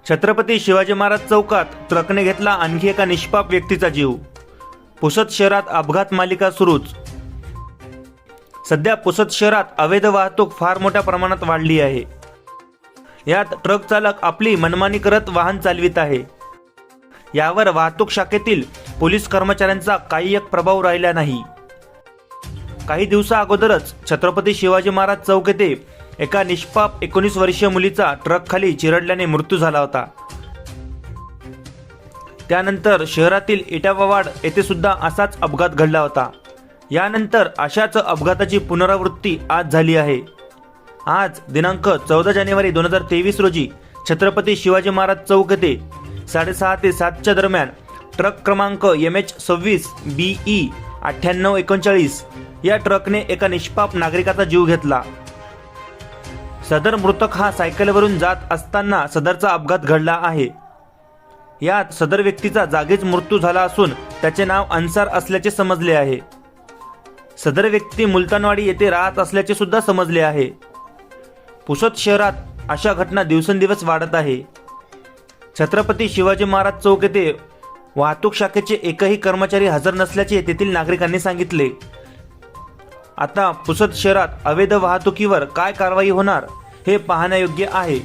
छत्रपती शिवाजी महाराज चौकात ट्रकने घेतला आणखी एका निष्पाप व्यक्तीचा जीव। पुसद शहरात अपघात मालिका सुरूच। सध्या पुसद शहरात अवैध वाहतूक फार मोठ्या प्रमाणात वाढली आहे। यात ट्रक चालक आपली मनमानी करत वाहन चालवित आहे। यावर वाहतूक शाखेतील पोलीस कर्मचाऱ्यांचा काही एक प्रभाव राहिला नाही। काही दिवसा अगोदरच छत्रपती शिवाजी महाराज चौक येथे एका निष्पाप 19 वर्षीय मुलीचा ट्रक खाली चिरडल्याने मृत्यू झाला होता। त्यानंतर शहरातील इटावावाड येथे सुद्धा असाच अपघात घडला होता। यानंतर अशाच अपघाताची पुनरावृत्ती आज झाली आहे। आज दिनांक 14 जानेवारी 2023 रोजी छत्रपती शिवाजी महाराज चौक येथे 6:30 ते 7च्या दरम्यान ट्रक क्रमांक MH26 BE 9839 या ट्रकने एका निष्पाप नागरिकाचा जीव घेतला। सदर मृतक हा सायकलवरून जात असताना सदरचा अपघात घडला आहे। यात सदर व्यक्तीचा जागीच मृत्यू झाला असून त्याचे नाव अन्सार असल्याचे समजले आहे। सदर व्यक्ती मुलतानवाडी येथे राहत असल्याचे सुद्धा समजले आहे। पुसद शहरात अशा घटना दिवसेंदिवस वाढत आहे। छत्रपती शिवाजी महाराज चौक येथे वाहतूक शाखेचे एकही कर्मचारी हजर नसल्याचे तेथील नागरिकांनी सांगितले। आता पुसद शहरात अवैध वाहतुकीवर काय कारवाई होणार हे पाहण्यायोग्य आहे।